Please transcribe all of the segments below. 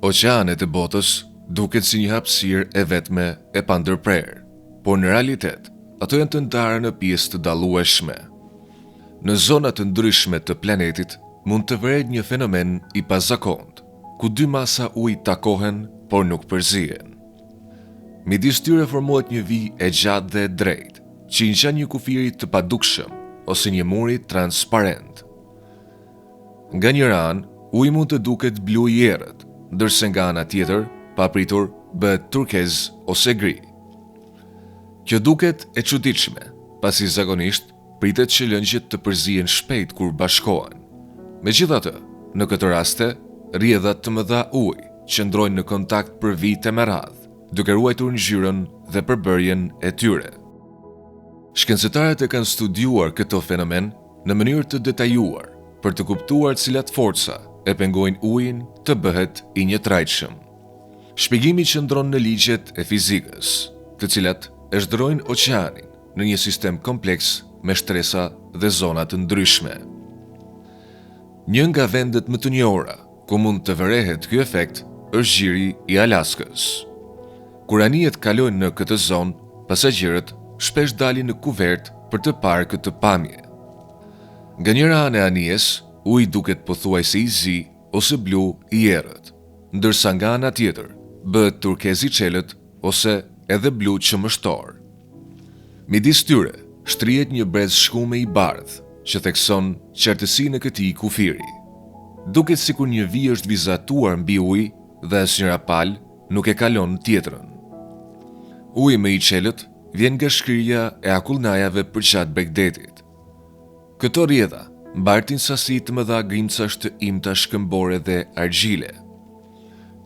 Oqeanet e botës duket si një hapësirë e vetme e pandërprerë, por në realitet ato janë të ndarë në pjesë të dallueshme. Në zona të ndryshme të planetit mund të vëret një fenomen i pazakontë, ku dy masa ujë takohen por nuk përzihen. Midis tyre formohet një vijë e gjatë dhe e drejtë, që i ngjan një kufiri të padukshëm ose një muri transparent. Nga njëra anë, uji mund të duket blu i errët, ndërsa nga ana tjetër, papritur, bëhet turkez ose gri. Kjo duket e çuditshme, pasi zakonisht pritet që lëngjet të përzihen shpejt kur bashkohen. Megjithatë, në këtë raste, rrjedhat të mëdha uji qëndrojnë në kontakt për vite me radhë, duke ruajtur ngjyrën dhe përbërjen e tyre. Shkencëtarët e kanë studiuar këto fenomen në mënyrë të detajuar për të kuptuar cilat forca e pengojnë ujin të bëhet i njëtrajtshëm. Shpjegimi qëndron në ligjet e fizikës, të cilat e zhdërojnë oqeanin në një sistem kompleks me shtresa dhe zona të ndryshme. Një nga vendet më të njohura ku mund të vërehet ky efekt është gjiri i Alaskës. Kur anijet kalojnë në këtë zonë, pasagjerët shpesh dalin në kuvert për të parë këtë pamje. Nga njëra anë e anijes, uji duket pothuajse i zi ose blu i errët, ndërsa nga ana tjetër bëhet turkez i çelët ose edhe blu qëmështor. Midis tyre shtrihet një brez shkume i bardhë që thekson qartësinë e këtij kufiri. Duket sikur një vijë është vizatuar mbi ujë dhe asnjëra palë nuk e kalon tjetrën. Uji me i çelët vjen nga shkrirja e akullnajave përgjatë Bregdetit. Këto rrjedha mbartin sasi të mëdha grimcash të imta shkëmbore dhe argjile,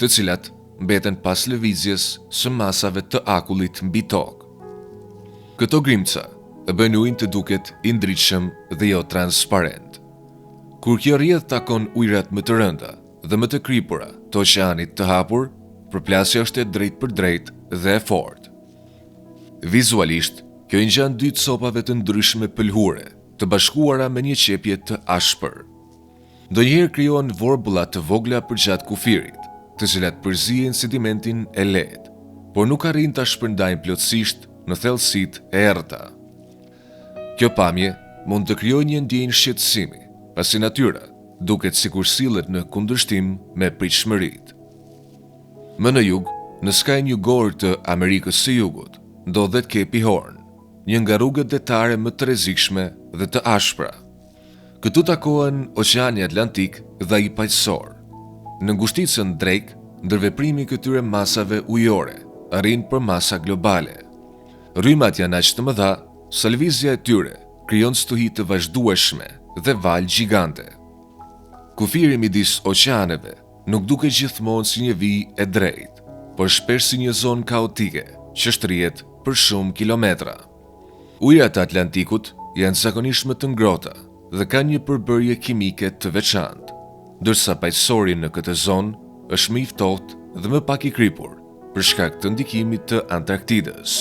të cilat mbeten pas lëvizjes së masave të akullit mbi tokë. Këto grimca e bëjnë ujin të duket i ndritshëm dhe jo transparent. Kur kjo rrjedhë takon ujërat më të rënda dhe më të kripura të oqeanit të hapur, përplasja është e drejtë për drejtë dhe e fortë. Vizualisht, kjo i ngjan dy copave të ndryshme pëlhure, të bashkuara me një qepje të ashpër. Ndonjëherë krijohen vorbulla të vogla përgjatë kufirit, të cilat përzihen sedimentin e lehtë, por nuk arrin ta shpërndajnë plotësisht në thellësitë e errëta. Kjo pamje mund të krijojë një ndjenjë shqetësimi, pasi natyra duket sikur sillet në kundërshtim me pritshmëritë. Më në jug, në skajin jugor të Amerikës së Jugut, ndodhet kepi Horn, një nga rrugët detare më të rrezikshme dhe të ashpra. Këtu takohen Oqeani Atlantik dhe ai paqësor. Në ngushticën Drake, ndërveprimi i këtyre masave ujore arrin për masa globale. Rrymat janë aq të mëdha sa lëvizja e tyre krijon stuhi të vazhdueshme dhe valë gjigante. Kufiri midis oqeaneve nuk duket gjithmonë si një vijë e drejtë, por shpesh si një zonë kaotike që shtrihet për shumë kilometra. Ujërat e Atlantikut janë zakonisht më të ngrohta dhe kanë një përbërje kimike të veçantë, ndërsa paqësori në këtë zonë është më i ftohtë dhe më pak i kripur për shkak të ndikimit të Antarktidës.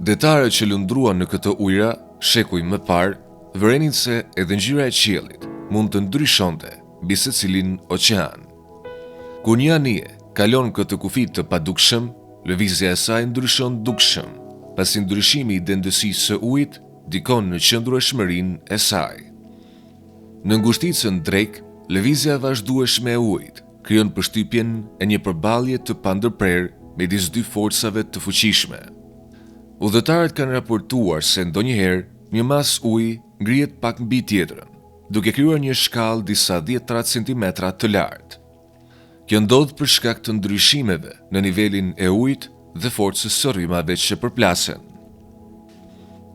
Detarët që lundruan në këtë ujëra shekuj më parë vërenin se edhe ngjyra e qiellit mund të ndryshonte mbi secilin oqean. Kur një anije kalon këtë kufi të padukshëm, lëvizja e saj ndryshon dukshëm, pasi ndryshimi i dendësisë së ujit dikon në qëndrueshmërinë e saj. Në ngushticën Drake, lëvizja e vazhdueshme e ujit krijon përshtypjen e një përballje të pandërprerë midis dy forcave të fuqishme. Udhëtarët kanë raportuar se ndonjëherë një mas uji ngrihet pak mbi tjetrën, duke krijuar një shkallë disa 10 centimetra të lartë. Kjo ndodh për shkak të ndryshimeve në nivelin e ujit dhe forcës së rrymave që përplasen.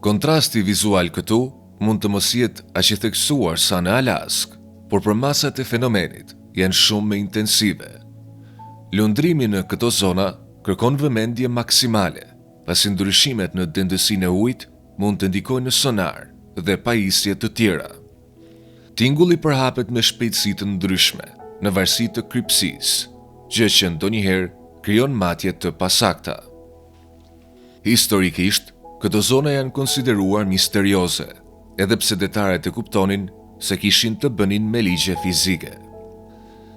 Kontrasti vizual këtu mund të mos jetë aq i theksuar sa në Alaskë, por për masat e fenomenit janë shumë më intensive. Lundrimi në këto zona kërkon vëmendje maksimale, pasi ndryshimet në dendësinë e ujit mund të ndikojnë në sonar dhe pajisje të tjera. Tingulli përhapet me shpejtësi të ndryshme në varësi të krypësisë, gjë që ndonjëherë krijon matje të pasakta. Historikisht, këto zona janë konsideruar misterioze, edhe pse detarët e kuptonin se kishin të bënin me ligje fizike.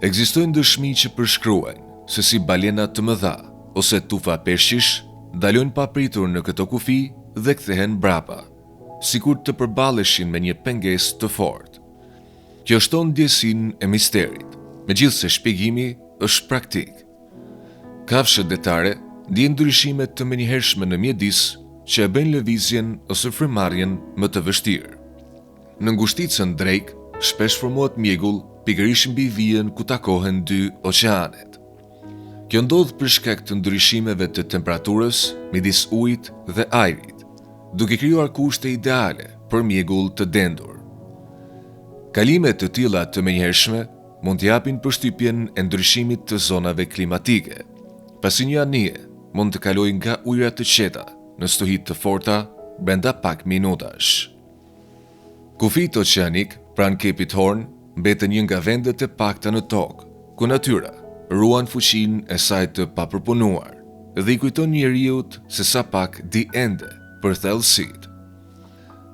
Ekzistojnë dëshmi që përshkruajnë se si balena të mëdha ose tufa peshqish dalojnë papritur në këto kufi dhe kthehen brapa, sikur të përballeshin me një pengesë të fortë. Kjo shton ndjesinë e misterit, megjithse shpjegimi është praktik. Kafshët detare ndjejnë ndryshime të menjëhershme në mjedis që e bëjnë lëvizjen ose frymarrjen më të vështirë. Në ngushticën Drake shpesh formohet mjegull pikërisht mbi vijën ku takohen dy oqeanet. Kjo ndodh për shkak të ndryshimeve të temperaturës midis ujit dhe ajrit, duke krijuar kushte ideale për mjegull të dendur. Kalime të tilla të menjëhershme mund të japin përshtypjen e ndryshimit të zonave klimatike, pasi një anije mund të kalojë nga ujëra të qeta në stuhi të forta brenda pak minutash. Kufit oqeanik pranë Kepit Horn mbeten një nga vendet e pakta në tokë, ku natyra ruan fuqinë e saj të papërpunuar dhe i kujton njeriut se sa pak di ende për thellësitë.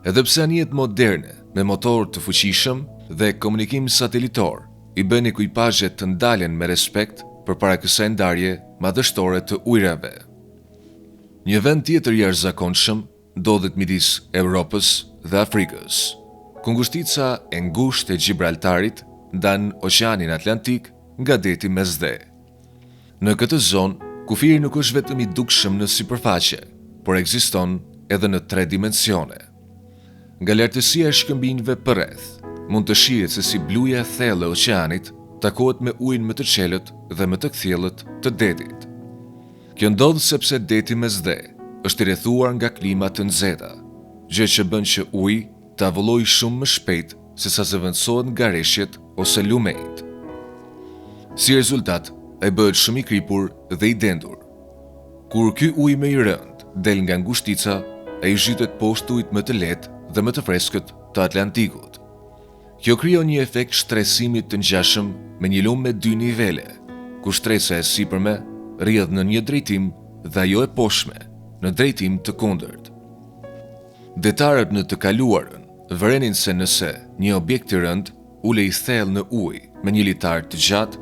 Edhe pse anijet moderne me motor të fuqishëm dhe komunikim satelitor i bën ekuipazhet të ndalen me respekt përpara kësaj ndarje madhështore të ujrave. Një vend tjetër jashtëzakonshëm ndodhet midis Evropës dhe Afrikës, ku ngushtica e ngushtë e Gibraltarit ndan Oqeanin Atlantik nga deti Mesdhe. Në këtë zonë, kufiri nuk është vetëm i dukshëm në sipërfaqe, por ekziston edhe në 3 dimensione. Nga lartësia e shkëmbinjve përreth, mund të shihet se si bluja e thellë e oqeanit takohet me ujin më të qelët dhe më të kthjellët të detit. Kjo ndodh sepse deti Mesdhe është i rrethuar nga klima të nxehta, gjë që bën që uji të avullojë shumë më shpejt se sa zëvendësohet nga reshjet ose lumejt. Si rezultat, ai bëhet shumë i kripur dhe i dendur. Kur ky ujë më i rënd del nga ngushtica, ai zhytet poshtë ujit më të lehtë dhe më të freskët të Atlantikut. Kjo krijon një efekt shtresimi të ngjashëm me një lumë me 2 nivele, ku shtresa e sipërme rrjedh në një drejtim dhe ajo e poshtme në drejtim të kundërt. Detarët në të kaluarën vërenin se nëse një objekt i rënd ulej thellë në ujë me një litar të gjatë,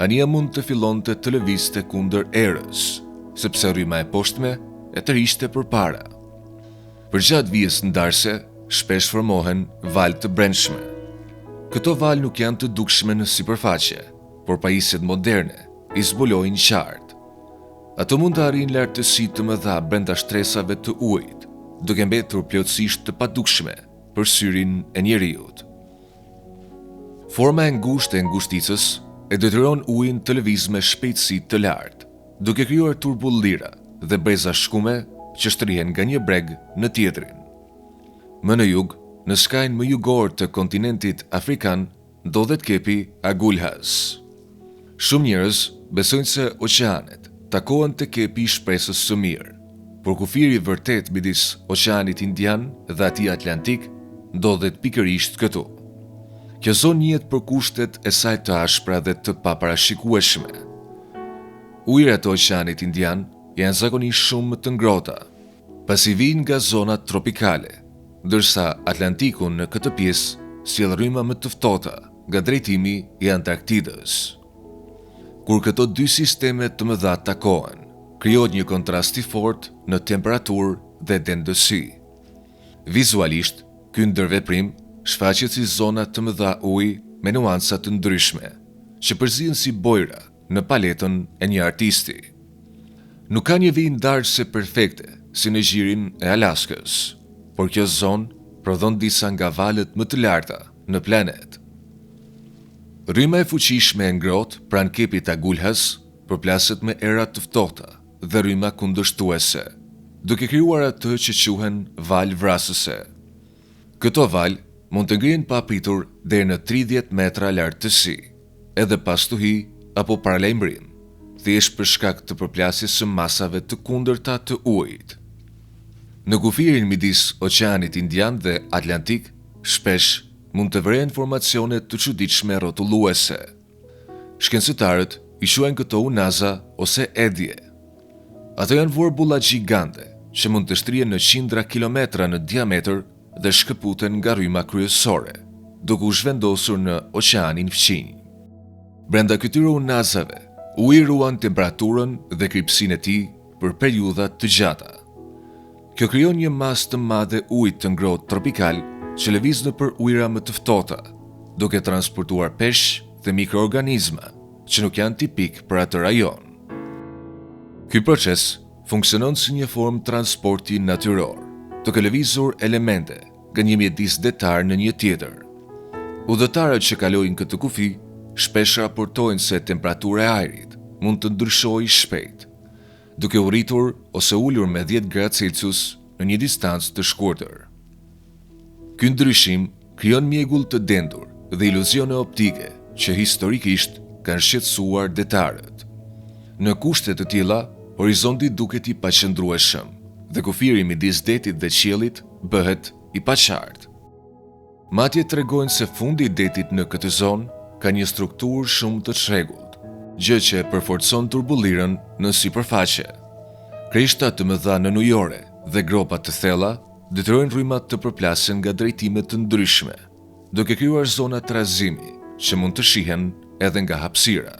anija mund të fillonte të lëvizte kundër erës, sepse rryma e poshtme e tërhiqte përpara. Përgjatë vijës ndarse, shpesh formohen valë të brendshme. Këto valë nuk janë të dukshme në sipërfaqe, por pajisjet moderne i zbulojnë qartë. Ato mund të arrijnë lartësi të mëdha brenda shtresave të ujit, duke mbetur plotësisht të padukshme për syrin e njeriut. Forma e ngushtë e ngushticës e detyron ujin të lëvizë me shpejtësi të lartë, duke krijuar turbullira dhe breza shkume që shtrihen nga një breg në tjetrin. Më në jug, në skajin më jugor të kontinentit afrikan, ndodhet kepi Agulhas. Shumë njerëz besojnë se oqeanet takohen te kepi i shpresës së mirë, por kufiri vërtet midis Oqeanit Indian dhe atij Atlantik ndodhet pikërisht këtu. Kjo zonë njihet për kushtet e saj të ashpra dhe të paparashikueshme. Ujërat e Oqeanit Indian janë zakonisht shumë më të ngrohta, pasi vijnë nga zonat tropikale, ndërsa Atlantiku në këtë pjesë sjell rryma më të ftohta nga drejtimi i Antarktidës. Kur këto 2 sisteme të mëdha takohen, krijohet një kontrast i fortë në temperaturë dhe dendësi. Vizualisht, ky ndërveprim shfaqet si zona të mëdha uji me nuanca të ndryshme, që përzihen si bojra në paletën e një artisti. Nuk ka një vijë ndarëse perfekte si në gjirin e Alaskës, por kjo zonë prodhon disa nga valët më të larta në planet. Rryma e fuqishme e ngrohtë pranë kepit Agulhas përplaset me era të ftohta dhe rryma kundërshtuese, duke krijuar atë që quhen valë vrasëse. Këto valë mund të ngrihen pa pritur deri në 30 metra lartësi, edhe pas tuhi apo paralajmërim, thjesht për shkak të përplasjes së masave të kundërta të ujit. Në kufirin midis Oqeanit Indian dhe Atlantik, shpesh mund të vrehen formacione të çuditshme rrotulluese. Shkencëtarët i quajnë këto unaza ose edhje. Ato janë vorbulla gjigante që mund të shtrihen në qindra kilometra në diametër dhe shkëputen nga rryma kryesore, duke u zhvendosur në Oqeanin Fqinj. Brenda këtyre unazave, uji ruan temperaturën dhe kripsinë e tij për periudha të gjata. Kjo krijon një masë të madhe ujit të ngrohtë tropikal që lëviz nëpër ujëra më të ftohta, duke transportuar peshq dhe mikroorganizma që nuk janë tipik për atë rajon. Ky proces funksionon si një formë transporti natyror, duke lëvizur elemente nga një mjedis detar në një tjetër. Udhëtarët që kalojnë këtë kufi shpesh raportojnë se temperatura e ajrit mund të ndryshojë shpejt, duke u rritur ose ulur me 10 gradë Celsius në një distancë të shkurtër. Ky ndryshim krijon mjegull të dendur dhe iluzione optike që historikisht kanë shqetësuar detarët. Në kushte të tilla, horizonti duket i paqëndrueshëm dhe kufiri midis detit dhe qiellit bëhet i paqartë. Madje tregojnë se fundi i detit në këtë zonë ka një strukturë shumë të çrregullt, gjë që përforcon turbullirën në sipërfaqe. Krishta të mëdha në ujore dhe gropa të thella detyrojnë rrymat të përplasen nga drejtime të ndryshme, duke krijuar zona trazimi që mund të shihen edhe nga hapësira.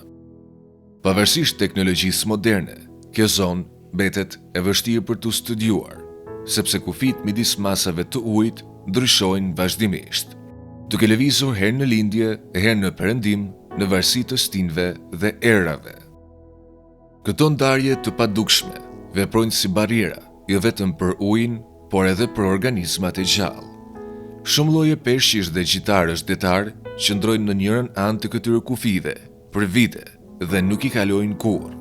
Pavarësisht teknologjisë moderne, kjo zonë mbetet e vështirë për të studiuar, sepse kufit midis masave të ujit ndryshojnë vazhdimisht, duke lëvizur herë në lindje e herë në perëndim në varësi të stinëve dhe erave. Këto ndarje të padukshme veprojnë si barriera, jo vetëm për ujin, por edhe për organizmat e gjallë. Shumë lloje peshqish dhe gjitarësh detar qëndrojnë në njërin anë të këtyre kufive për vite dhe nuk i kalojnë kurrë,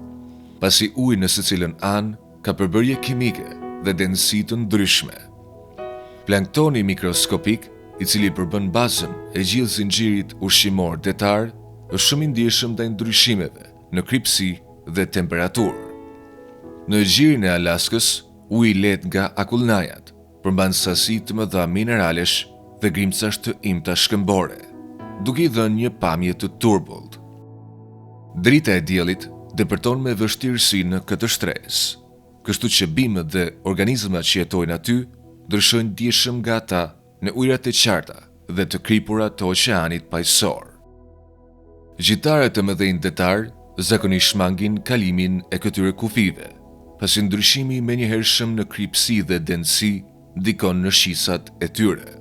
pasi uji në secilën anë ka përbërje kimike dhe densitësi të ndryshme. Planktoni mikroskopik, i cili përbën bazën e gjithë zinxhirit ushqimor detar, është shumë i ndjeshëm ndaj ndryshimeve në kripsi dhe temperaturë. Në gjirin e Alaskës, uji let nga akullnajat përmban sasi të mëdha mineralesh dhe grimcash të imta shkëmbore, duke i dhënë një pamje të turbullt. Drita e diellit depërton me vështirësi në këtë shtresë, kështu që bimët dhe organizmat që jetojnë aty ndryshojnë ndjeshëm nga ata në ujërat e qarta dhe të kripura të oqeanit paqësor. Gjitarët e mëdhenj detar zakonisht shmangin kalimin e këtyre kufive, pasi ndryshimi menjëhershëm në kripsi dhe densitësi ndikon në shisat e tyre.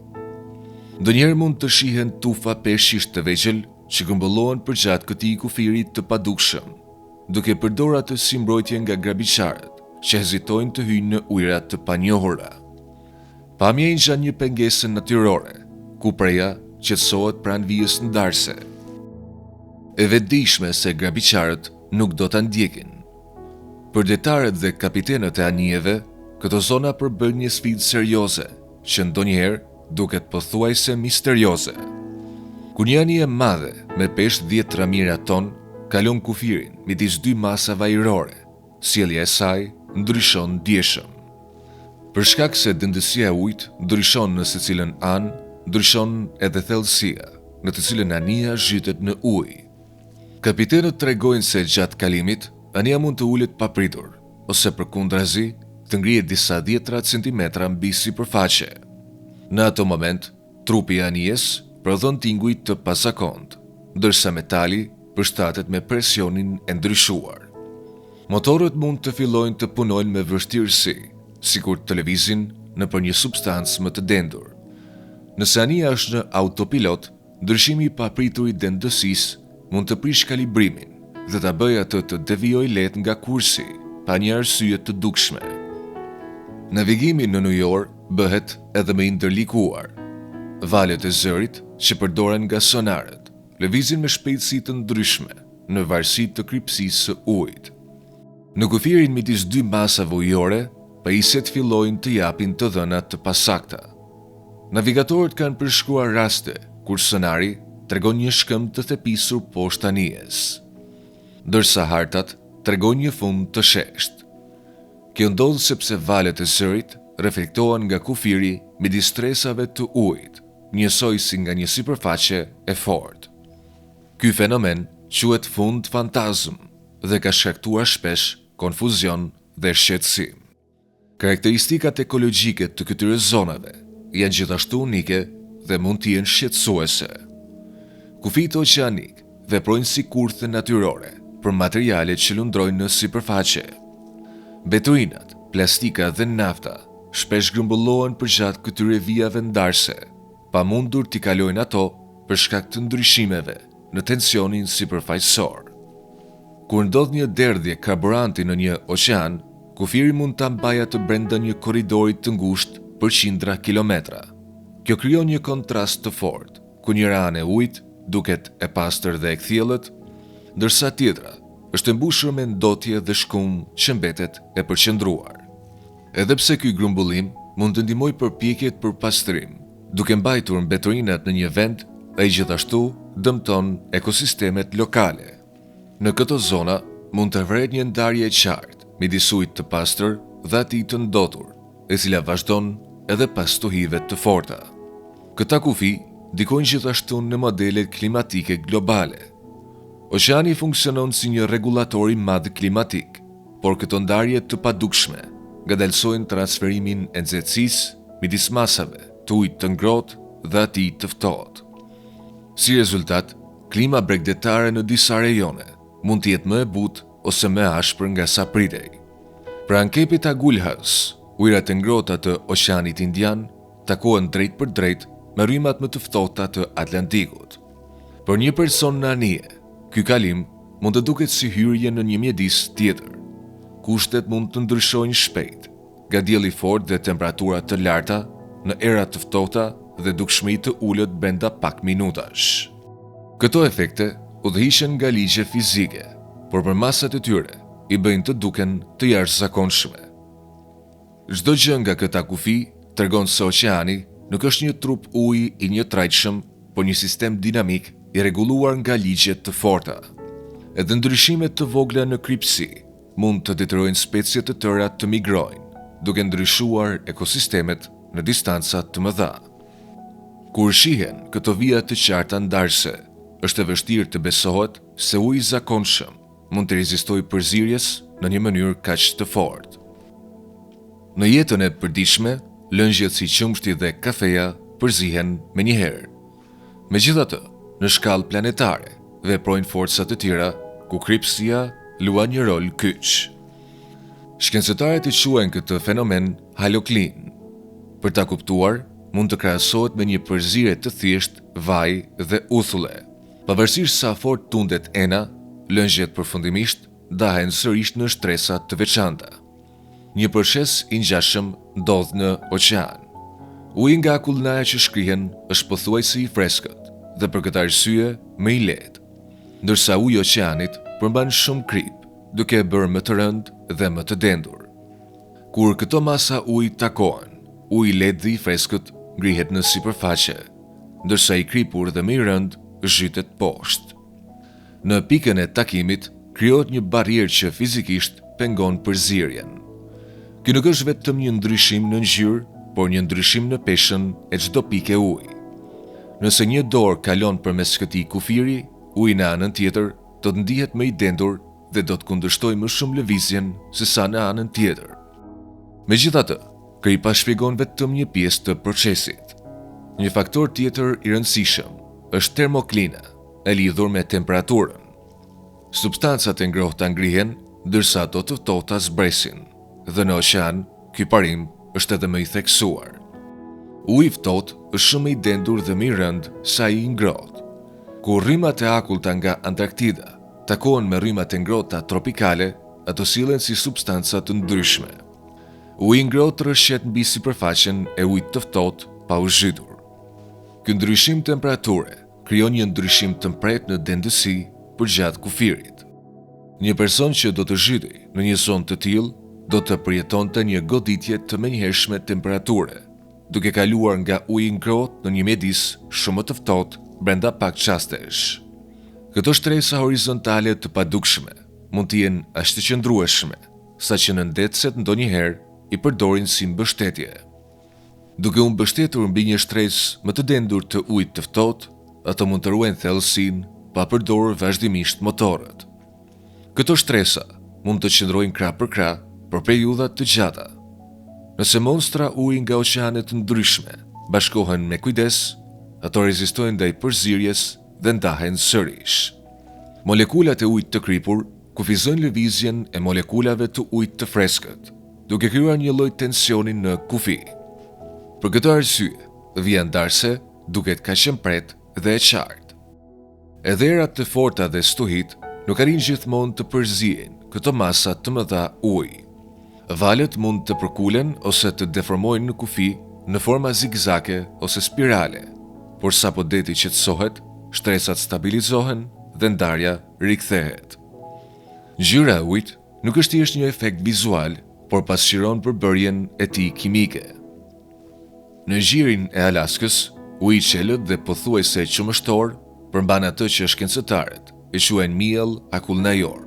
Ndonjëherë mund të shihen tufa peshqish të vegjël që grumbullohen përgjatë këtij kufiri të padukshëm, duke përdorur atë si mbrojtje nga grabiçarët që hezitojnë të hyjnë në ujëra të panjohura. Pamja i ngjan një pengesë natyrore, ku preja qetësohet pranë vijës ndarëse. E vetëdijshme se grabiçarët nuk do ta ndjekin. Për detarët dhe kapitenët e anijeve, këto zona përbën një sfidë serioze, që ndonjëherë duket pothuajse misterioze. Kur një anije e madhe me peshq 10 ramira ton kalon kufirin midis dy masave ajrore, sjellja e saj ndryshon ndjeshëm. Për shkak se dëndësia e ujit ndryshon në secilën anë, ndryshon edhe thellësia, në të cilën anija zhytet në ujë. Kapitenët tregojnë se gjatë kalimit, anija mund të ulet papritur, ose përkundrazi, të ngrihet disa dhjetra centimetra mbi sipërfaqe. Në ato moment, trupi i anijes prodhon tinguj të pazakontë, ndërsa metali përshtatet me presionin e ndryshuar. Motorët mund të fillojnë të punojnë me vështirësi, sikur të lëvizin nëpër një substancë më të dendur. Nëse anija është në autopilot, ndryshimi i papritur i dendësisë mund të prish kalibrimin dhe ta bëjë atë të devijojë lehtë nga kursi, pa një arsye të dukshme. Navigimi në ujor bëhet edhe me ndërlikuar. Valët e zërit që përdoren nga sonarët lëvizin me shpejtësi të ndryshme në varësi të kripsisë së ujit. Në kufirin midis dy masave ujore, pajisjet fillojnë të japin të dhëna të pasakta. Navigatorët kanë përshkruar raste kur sonari tregon një shkëmbë të thepisur poshtë anijes, ndërsa hartat tregojnë një fund të sheshtë. Kjo ndodh sepse valët e zërit reflektohen nga kufiri midis stresave të ujit, njësoj si nga një sipërfaqe e fortë. Ky fenomen quhet fund fantazm dhe ka shkaktuar shpesh konfuzion dhe shqetësim. Karakteristikat ekologjike të këtyre zonave janë gjithashtu unike dhe mund të jenë shqetësuese. Kufit oqeanik veprojnë si kurthe natyrore për materialet që lundrojnë në sipërfaqe. Betuinat, plastika dhe nafta shpesh grumbullohen përgjatë këtyre vijave ndarse, pa mundur t'i kalojnë ato për shkak të ndryshimeve në tensionin sipërfaqësor. Kur ndodh një derdhje karburanti në një oqean, kufiri mund ta mbajë atë brenda një korridori të ngushtë për qindra kilometra. Kjo krijon një kontrast të fortë, ku njëra anë e ujit duket e pastër dhe e kthjellët, ndërsa tjetra është e mbushur me ndotje dhe shkum që mbetet e përqendruar. Edhe pse ky grumbullim mund të ndihmojë përpjekjet për pastrim, duke mbajtur mbeturinat në një vend, ai gjithashtu dëmton ekosistemet lokale. Në këto zona mund të vret një ndarje e qartë midis ujit të pastër dhe atij të ndotur, e cila vazhdon edhe pas tuhive të forta. Këta kufi ndikojnë gjithashtu në modelet klimatike globale. Oqeani funksionon si një regulator i madh klimatik, por këto ndarje të padukshme ngadalsojnë transferimin e nxehtësisë midis masave të ujit të ngrohtë dhe atij të ftohtë. Si rezultat, klima bregdetare në disa rajone mund të jetë më e butë ose më ashpër nga sa pritej. Pranë kepit Agulhas, ujërat e ngrohta të Oqeanit Indian takohen drejt për drejt me rrymat më të ftohta të Atlantikut. Për një person në anije, ky kalim mund të duket si hyrje në një mjedis tjetër. Kushtet mund të ndryshojnë shpejt, nga dielli i fortë dhe temperatura të larta në era të ftohta dhe dukshmëri të ulët brenda pak minutash. Këto efekte udhëhiqen nga ligje fizike, por për masat e tyre i bëjnë të duken të jashtëzakonshme. Çdo gjë nga këta kufi tregon se oqeani nuk është një trup uji i njëtrajtshëm, por një sistem dinamik i rregulluar nga ligje të forta. Edhe ndryshimet të vogla në krypësi mund të detyrojnë specie të tëra të migrojnë, duke ndryshuar ekosistemet në distanca të mëdha. Kur shihen këto vija të qarta ndarse, është e vështirë të besohet se uji i zakonshëm mund të rezistojë përzierjes në një mënyrë kaq të fortë. Në jetën e përditshme, lëngjet si qumshti dhe kafeja përzihen menjëherë. Megjithatë, në shkallë planetare veprojnë forca të tjera ku krypësia luan një rol kyç. Shkencëtarët i quajnë këtë fenomen haloklin. Për ta kuptuar, mund të krahasohet me një përzierje të thjeshtë vaj dhe uthulle. Pavarësisht sa fort tundet ena, lëngjet përfundimisht dahen sërish në shtresa të veçanta. Një përshes i ngjashëm ndodh në oqean. Uji nga akullnaja që shkrihen është pothuajse i freskët dhe për këtë arsye më i lehtë, ndërsa uji i oqeanit përmban shumë krip, duke e bërë më të rëndë dhe më të dendur. Kur këto masa uji takohen, uji i lehtë dhe i freskët ngrihet në sipërfaqe, ndërsa i kripur dhe më i rëndë zhytet poshtë. Në pikën e takimit krijohet një barrierë që fizikisht pengon përzierjen. Ky nuk është vetëm një ndryshim në ngjyrë, por një ndryshim në peshën e çdo pike uji. Nëse një dorë kalon përmes këtij kufiri, uji në anën tjetër do të ndihet më i dendur dhe do të kundërshtojë më shumë lëvizjen se sa në anën tjetër. Megjithatë, kripa shpjegon vetëm një pjesë të procesit. Një faktor tjetër i rëndësishëm është termoklina, e lidhur me temperaturën. Substancat e ngrohta ngrihen, ndërsa ato të ftohta zbresin, dhe në oqean, ky parim është edhe më i theksuar. Uji i ftohtë është shumë i dendur dhe më i rëndë sa i ngrohtë. Kur rrymat e akullta nga Antarktida takohen me rrymat e ngrohta tropikale, ato sillen si substanca të ndryshme. Uji i ngrohtë rrëshqet mbi sipërfaqen e ujit të ftohtë pa u zhytur. Ky ndryshim temperature krijon një ndryshim të mpret në dendësi përgjatë kufirit. Një person që do të zhytej në një zonë të tillë do të përjetonte një goditje të menjëhershme temperature, duke kaluar nga uji i ngrohtë në një mjedis shumë më të ftohtë brenda pak çastesh. Këto shtresa horizontale të padukshme mund të jenë aq të qëndrueshme, saqë në ndetëset ndonjëherë i përdorin si mbështetje. Duke u mbështetur mbi një shtresë më të dendur të ujit të ftohtë, ato mund të ruajnë thellësinë pa përdorur vazhdimisht motorët. Këto shtresa mund të qëndrojnë krah për krah për periudha të gjata. Nëse monstra uji nga oqeane të ndryshme bashkohen me kujdes, ato rezistojnë ndaj përzierjes dhe ndahen sërish. Molekulat e ujit të kripur kufizojnë lëvizjen e molekulave të ujit të freskët, duke krijuar një lloj tensioni në kufi. Për këtë arsye, dhia ndarse duket kaq shëmpret dhe e qartë. Edhe erat të forta dhe stuhit nuk arrin gjithmonë të përzihen këto masa të mëdha uji. Valët mund të përkulen ose të deformojnë në kufi në forma zigzake ose spirale, por sapo deti qetësohet, shtresat stabilizohen dhe ndarja rikthehet. Ngjyra e ujit nuk është thjesht një efekt vizual, por pasqyron përbërjen e tij kimike. Në gjirin e Alaskës, uji i qelët dhe pothuajse qumështor përmban atë që shkencëtarët e quajnë miell akullnajor.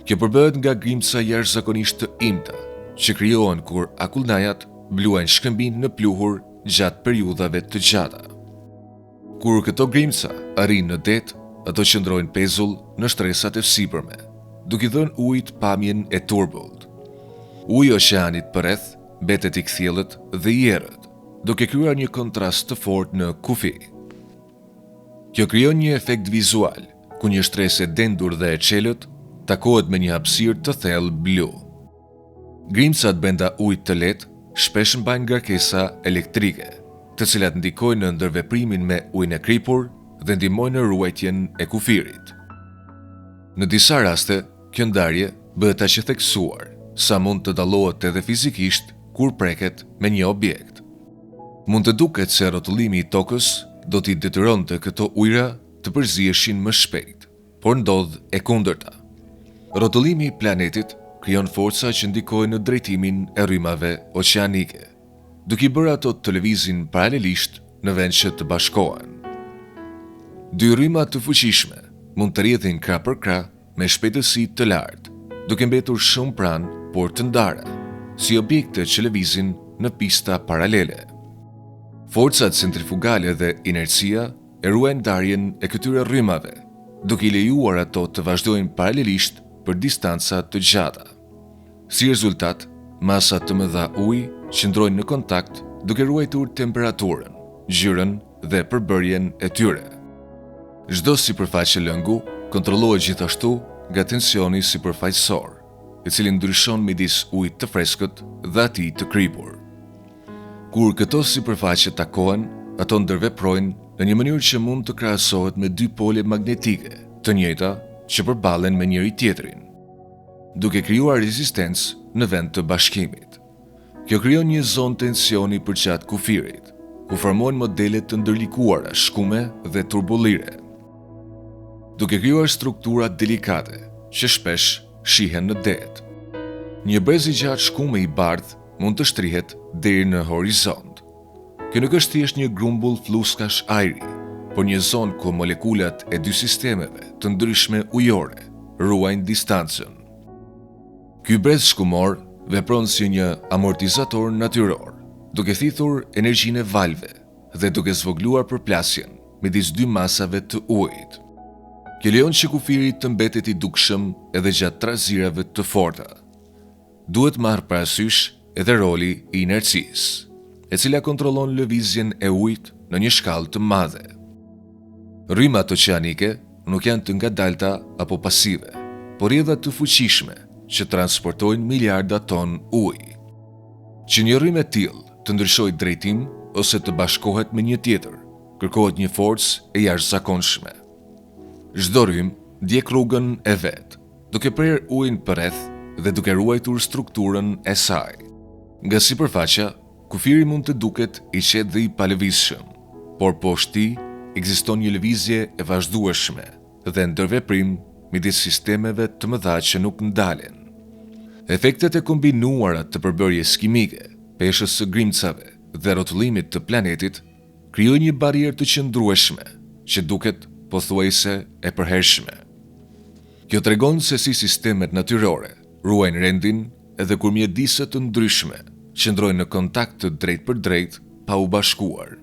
Kjo përbëhet nga grimca jashtëzakonisht të imta, që krijohen kur akullnajat bluajnë shkëmbin në pluhur gjatë periudhave të gjata. Kur këto grimca arrin në det, ato qëndrojnë pezull në shtresat e sipërme, duke i dhënë ujit pamjen e turbullt. Uji i oqeanit përreth mbetet i kthjellët dhe i errët, duke krijuar një kontrast të fortë në kufi. Kjo krijon një efekt vizual, ku një shtresë e dendur dhe e qelët takohet me një hapësirë të thellë blu. Grimcat brenda ujit të lehtë shpesh mbajnë ngarkesa elektrike, të cilat ndikojnë në ndërveprimin me ujin e kripur dhe ndihmojnë në ruajtjen e kufirit. Në disa raste, kjo ndarje bëhet aq e theksuar sa mund të dallohet edhe fizikisht kur preket me një objekt. Mund të duket se rrotullimi i tokës do t'i detyronte këto ujëra të përziheshin më shpejt, por ndodh e kundërta. Rrotullimi i planetit krijon forca që ndikojnë në drejtimin e rrymave oqeanike, duke i bërë ato të lëvizin paralelisht në vend që të bashkohen. Dy rryma të fuqishme mund të rrjedhin krah për krah me shpejtësi të lartë, duke mbetur shumë pranë, por të ndara, si objekte që lëvizin në pista paralele. Forcat centrifugale dhe inercia e ruajnë ndarjen e këtyre rrymave, duke i lejuar ato të vazhdojnë paralelisht për distanca të gjata. Si rezultat, masat të mëdha uji qëndrojnë në kontakt duke ruajtur temperaturën, ngjyrën dhe përbërjen e tyre. Çdo sipërfaqe lëngu kontrollohet gjithashtu nga tensioni sipërfaqësor, i cili ndryshon midis ujit të freskët dhe atij të kripur. Kur këto sipërfaqe takohen, ato ndërveprojnë në një mënyrë që mund të krahasohet me dy pole magnetike të njëjta që përballen me njëri tjetrin, duke krijuar rezistencë në vend të bashkimit. Kjo krijon një zonë tensioni përgjatë kufirit, ku formohen modele të ndërlikuara shkume dhe turbullire, duke krijuar struktura delikate që shpesh shihen në det. Një brez i gjatë shkume i bardhë mund të shtrihet deri në horizont. Kjo nuk është thjesht një grumbull fluskash ajri, por një zonë ku molekulat e dy sistemeve të ndryshme ujore ruajnë distancën. Ky brez shkumor vepron si një amortizator natyror, duke thithur energjinë e valve dhe duke zvogluar përplasjen midis dy masave të ujit. Kjo lejon që kufiri të mbetet i dukshëm edhe gjatë trazirave të forta. Duhet marrë parasysh edhe roli i inercisë, e cila kontrollon lëvizjen e ujit në një shkallë të madhe. Rrymat oqeanike nuk janë të ngadalta apo pasive, por rrjedha të fuqishme që transportojnë miliarda ton ujë. Që një rrymë e tillë të ndryshojë drejtim ose të bashkohet me një tjetër, kërkohet një forcë e jashtëzakonshme. Çdo rrymë ndjek rrugën e vet, duke prerë ujin përreth dhe duke ruajtur strukturën e saj. Nga sipërfaqja, kufiri mund të duket i qetë dhe i palëvizshëm, por poshtë tij ekziston një lëvizje e vazhdueshme dhe ndërveprim midis sistemeve të mëdha që nuk ndalen. Efektet e kombinuara të përbërjes kimike, peshës së grimcave dhe rrotullimit të planetit krijojnë një barierë të qëndrueshme që duket pothuajse e përhershme. Kjo tregon se si sistemet natyrore ruajnë rendin edhe kur mjedise të ndryshme qëndrojnë në kontakt të drejt për drejt pa u bashkuar.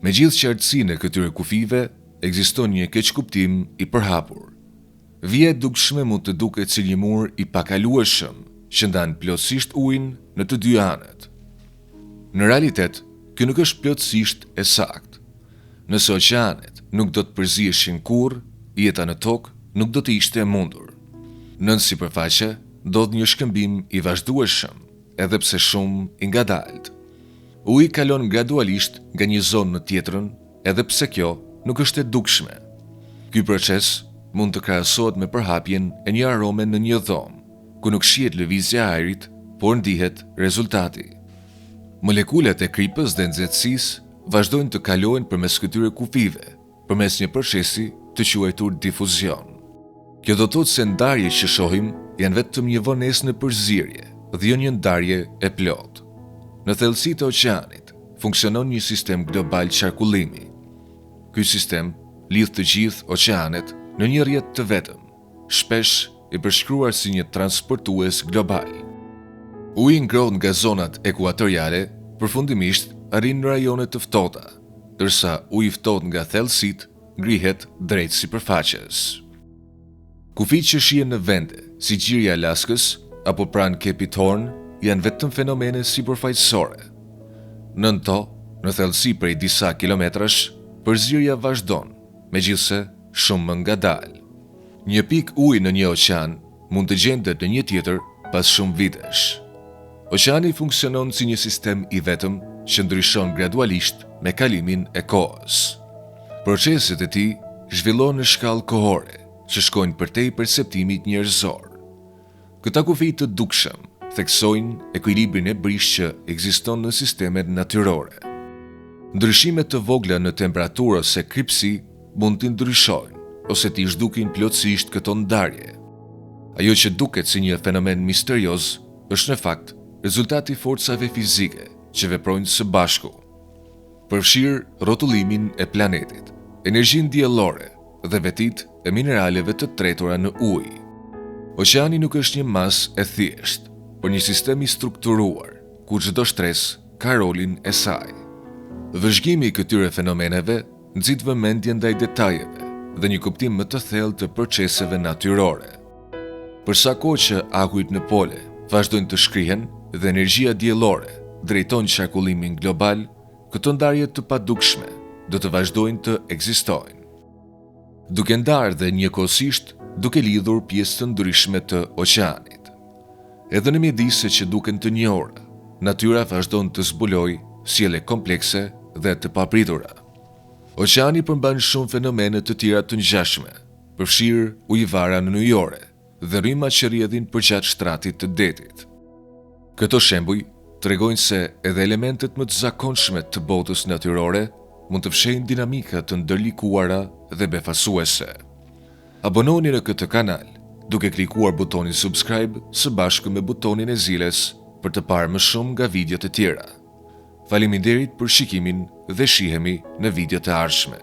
Me gjithë qartësinë e këtyre kufive, ekziston një keqkuptim i përhapur. Vija e dukshme mund të duket si një mur i pakalueshëm që ndan plotësisht ujin në të dy anët. Në realitet, kjo nuk është plotësisht e saktë. Nëse oqeanet nuk do të përziheshin kurrë, jeta në tokë nuk do të ishte e mundur. Nën sipërfaqe ndodh një shkëmbim i vazhdueshëm, edhe pse shumë i ngadalt. Uji kalon gradualisht nga një zonë në tjetrën, edhe pse kjo nuk është e dukshme. Ky proces mund të krahasohet me përhapjen e një arome në një dhomë, ku nuk shihet lëvizja e ajrit, por ndihet rezultati. Molekulat e kripës dhe nxehtësisë vazhdojnë të kalojnë përmes këtyre kufive, përmes një procesi të quajtur difuzion. Kjo do të thotë se ndarjet që shohim janë vetëm një vonesë në përzierje dhe jo një ndarje e plotë. Në thellësitë e oqeanit funksionon një sistem global qarkullimi. Ky sistem lidh të gjithë oqeanet në një rrjet të vetëm, shpesh i përshkruar si një transportues global. Uji ngrohtë nga zonat ekuatoriale përfundimisht arrin në rajone të ftohta, ndërsa uji i ftohtë nga thellësitë ngrihet drejt sipërfaqes. Kufit që shihen në vende si gjirja e Alaskës apo pranë Capit Horn janë vetëm fenomene sipërfaqësore. Nën to, në thellësi prej disa kilometrash, përzierja vazhdon, megjithse shumë më ngadalë. Një pikë uji në një oqean mund të gjendet në një tjetër pas shumë vitesh. Oqeani funksionon si një sistem i vetëm që ndryshon gradualisht me kalimin e kohës. Proceset e tij zhvillohen në shkallë kohore, që shkojnë përtej perceptimit njerëzor. Këta kufi të dukshëm theksojnë ekuilibrin e brishtë që ekziston në sistemet natyrore. Ndryshimet të vogla në temperaturë ose kripsi mund të ndryshojnë ose të zhdukin plotësisht këto ndarje. Ajo që duket si një fenomen misterioz është në fakt rezultati i forcave fizike që veprojnë së bashku. Përfshir rrotullimin e planetit, energjinë diellore dhe vetit e mineraleve të tretura në ujë. Oqeani nuk është një masë e thjeshtë, por një sistem i strukturuar, ku çdo shtresë ka rolin e saj. Vëzhgimi i këtyre fenomeneve nxit vëmendjen ndaj detajeve dhe një kuptim më të thellë të proceseve natyrore. Për sa kohë që akujt në pole vazhdojnë të shkrihen dhe energjia diellore drejton qarkullimin global, këto ndarje të padukshme do të vazhdojnë të ekzistojnë, duke ndarë dhe njëkohësisht duke lidhur pjesë të ndryshme të oqeanit. Edhe në mjedise që duken të njohura, natyra vazhdon të zbulojë sjellje komplekse dhe të papritura. Oqeani përmban shumë fenomene të tjera të ngjashme, përfshirë ujëvara në ujore dhe rryma që rrjedhin përgjatë shtratit të detit. Këto shembuj tregojnë se edhe elementet më të zakonshme të botës natyrore mund të fshehin dinamika të ndërlikuara dhe befasuese. Abononi në këtë kanal duke klikuar butonin subscribe së bashku me butonin e zilës për të parë më shumë nga videot e tjera. Faleminderit për shikimin dhe shihemi në videot e ardhshme.